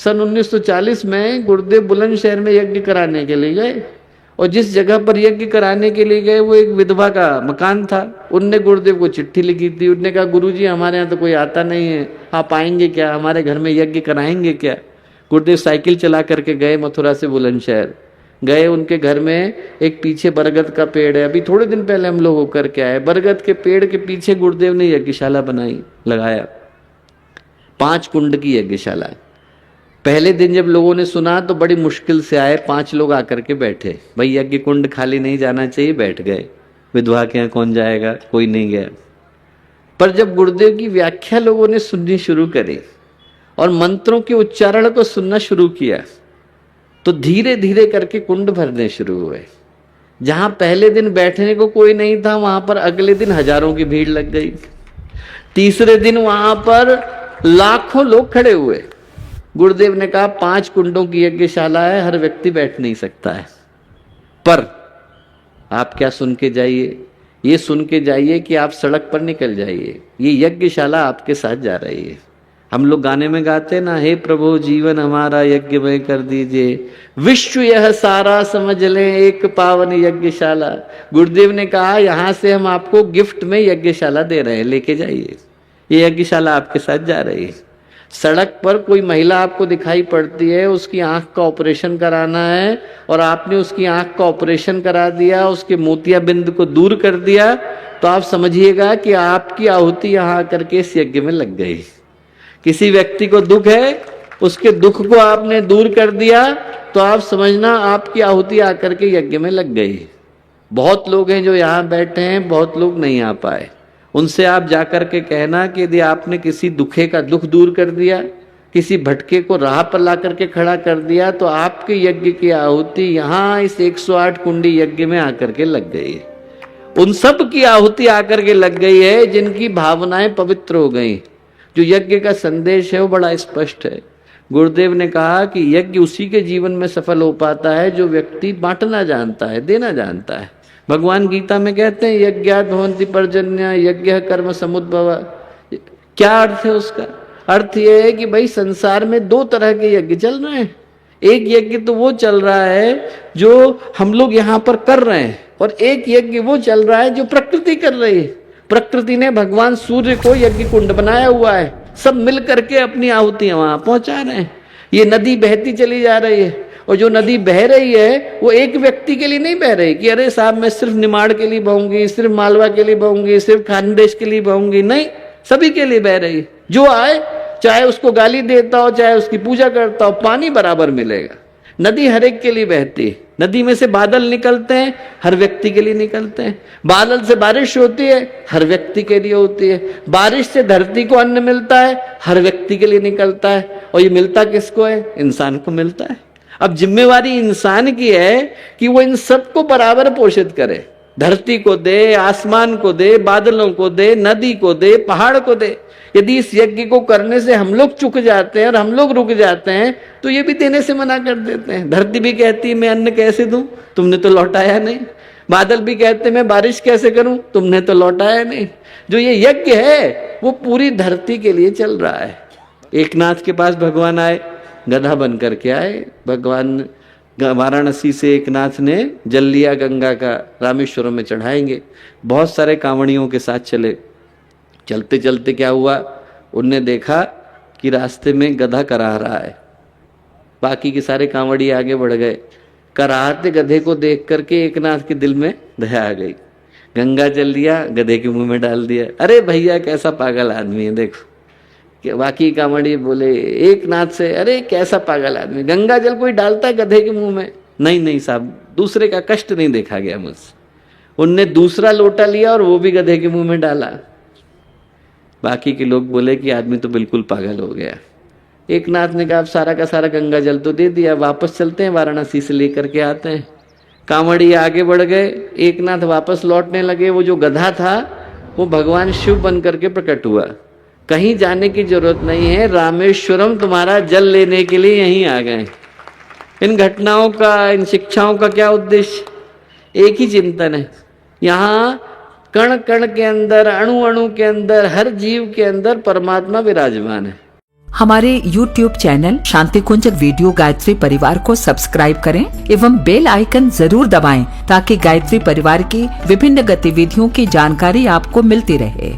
सन 1940 में गुरुदेव बुलंदशहर में यज्ञ कराने के लिए गए, और जिस जगह पर यज्ञ कराने के लिए गए वो एक विधवा का मकान था। उनने गुरुदेव को चिट्ठी लिखी थी। उनने कहा, गुरुजी हमारे यहाँ तो कोई आता नहीं है, आप आएंगे क्या, हमारे घर में यज्ञ कराएंगे क्या। गुरुदेव साइकिल चला करके गए, मथुरा से बुलंदशहर गए। उनके घर में एक पीछे बरगद का पेड़ है, अभी थोड़े दिन पहले हम लोग होकर के आए। बरगद के पेड़ के पीछे गुरुदेव ने यज्ञशाला बनाई, लगाया 5 कुंड की यज्ञशाला। पहले दिन जब लोगों ने सुना तो बड़ी मुश्किल से आए, 5 लोग आकर के बैठे। भाई यज्ञ कुंड खाली नहीं जाना चाहिए, बैठ गए। विधवा के यहाँ कौन जाएगा, कोई नहीं गया। पर जब गुरुदेव की व्याख्या लोगों ने सुननी शुरू करी और मंत्रों के उच्चारण को सुनना शुरू किया तो धीरे धीरे करके कुंड भरने शुरू हुए। जहां पहले दिन बैठने को कोई नहीं था, वहां पर अगले दिन हजारों की भीड़ लग गई। तीसरे दिन वहां पर लाखों लोग खड़े हुए। गुरुदेव ने कहा 5 कुंडों की यज्ञशाला है, हर व्यक्ति बैठ नहीं सकता है। पर आप क्या सुन के जाइए, ये सुन के जाइए कि आप सड़क पर निकल जाइए, ये यज्ञशाला आपके साथ जा रही है। हम लोग गाने में गाते ना, हे प्रभु जीवन हमारा यज्ञमय कर दीजिए, विश्व यह सारा समझ लें एक पावन यज्ञशाला। गुरुदेव ने कहा यहां से हम आपको गिफ्ट में यज्ञशाला दे रहे हैं, लेके जाइए, ये यज्ञशाला आपके साथ जा रही है। सड़क पर कोई महिला आपको दिखाई पड़ती है, उसकी आंख का ऑपरेशन कराना है और आपने उसकी आंख का ऑपरेशन करा दिया, उसके मोतियाबिंद को दूर कर दिया, तो आप समझिएगा कि आपकी आहुति यहां आकर के इस यज्ञ में लग गई। किसी व्यक्ति को दुख है, उसके दुख को आपने दूर कर दिया, तो आप समझना आपकी आहुति आकर के यज्ञ में लग गई। बहुत लोग हैं जो यहाँ बैठे हैं, बहुत लोग नहीं आ पाए। उनसे आप जाकर के कहना कि यदि आपने किसी दुखे का दुख दूर कर दिया, किसी भटके को राह पर ला करके खड़ा कर दिया, तो आपके यज्ञ की आहुति यहाँ इस 108 कुंडी यज्ञ में आकर के लग गई है। उन सब की आहुति आकर के लग गई है जिनकी भावनाएं पवित्र हो गई। जो यज्ञ का संदेश है वो बड़ा स्पष्ट है। गुरुदेव ने कहा कि यज्ञ उसी के जीवन में सफल हो पाता है जो व्यक्ति बांटना जानता है, देना जानता है। भगवान गीता में कहते हैं यज्ञात् भवन्ति पर्जन्य यज्ञ कर्म समुद्भव। क्या अर्थ है उसका? अर्थ यह है कि भाई संसार में 2 तरह के यज्ञ चल रहे हैं। एक यज्ञ तो वो चल रहा है जो हम लोग यहाँ पर कर रहे हैं, और एक यज्ञ वो चल रहा है जो प्रकृति कर रही है। प्रकृति ने भगवान सूर्य को यज्ञ कुंड बनाया हुआ है, सब मिल करके अपनी आहुतियां वहां पहुंचा रहे हैं। ये नदी बहती चली जा रही है, और जो नदी बह रही है वो एक व्यक्ति के लिए नहीं बह रही कि अरे साहब मैं सिर्फ निमाड़ के लिए बहूंगी, सिर्फ मालवा के लिए बहूंगी, सिर्फ खानदेश के लिए बहूंगी। नहीं, सभी के लिए बह रही है। जो आए, चाहे उसको गाली देता हो, चाहे उसकी पूजा करता हो, पानी बराबर मिलेगा। नदी हर एक के लिए बहती है। नदी में से बादल निकलते हैं, हर व्यक्ति के लिए निकलते हैं। बादल से बारिश होती है, हर व्यक्ति के लिए होती है। बारिश से धरती को अन्न मिलता है, हर व्यक्ति के लिए निकलता है। और ये मिलता किसको है? इंसान को मिलता है। अब जिम्मेवारी इंसान की है कि वो इन सबको बराबर पोषित करे। धरती को दे, आसमान को दे, बादलों को दे, नदी को दे, पहाड़ को दे। यदि इस यज्ञ को करने से हम लोग चूक जाते हैं और हम लोग रुक जाते हैं तो ये भी देने से मना कर देते हैं। धरती भी कहती है मैं अन्न कैसे दूं, तुमने तो लौटाया नहीं। बादल भी कहते हैं मैं बारिश कैसे करूं, तुमने तो लौटाया नहीं। जो ये यज्ञ है वो पूरी धरती के लिए चल रहा है। एकनाथ के पास भगवान आए, गधा बन करके आए। भगवान वाराणसी से एकनाथ ने जल लिया गंगा का, रामेश्वरम में चढ़ाएंगे। बहुत सारे कांवड़ियों के साथ चले। चलते चलते क्या हुआ, उनने देखा कि रास्ते में गधा कराह रहा है। बाकी के सारे कांवड़ी आगे बढ़ गए। कराहते गधे को देख करके एकनाथ के दिल में दया आ गई। गंगा जल लिया, गधे के मुंह में डाल दिया। अरे भैया कैसा पागल आदमी है, देखो। बाकी कांवड़ी बोले एकनाथ से, अरे कैसा पागल आदमी, गंगा जल कोई डालता है गधे के मुंह में? नहीं नहीं साहब, दूसरे का कष्ट नहीं देखा गया मुझसे। उनने दूसरा लोटा लिया और वो भी गधे के मुंह में डाला। बाकी के लोग बोले कि आदमी तो बिल्कुल पागल हो गया। एकनाथ ने कहा अब सारा का सारा गंगा जल तो दे दिया, वापस चलते हैं, वाराणसी से लेकर के आते हैं। कांवड़ी आगे बढ़ गए, एकनाथ वापस लौटने लगे। वो जो गधा था वो भगवान शिव बन करके प्रकट हुआ। कहीं जाने की जरूरत नहीं है, रामेश्वरम तुम्हारा जल लेने के लिए यहीं आ गए। इन घटनाओं का, इन शिक्षाओं का क्या उद्देश्य? एक ही चिंतन है। यहाँ कण कण के अंदर, अणु अणु के अंदर, हर जीव के अंदर परमात्मा विराजमान है। हमारे YouTube चैनल शांति कुंज वीडियो गायत्री परिवार को सब्सक्राइब करें एवं बेल आइकन जरूर दबाएं ताकि गायत्री परिवार की विभिन्न गतिविधियों की जानकारी आपको मिलती रहे।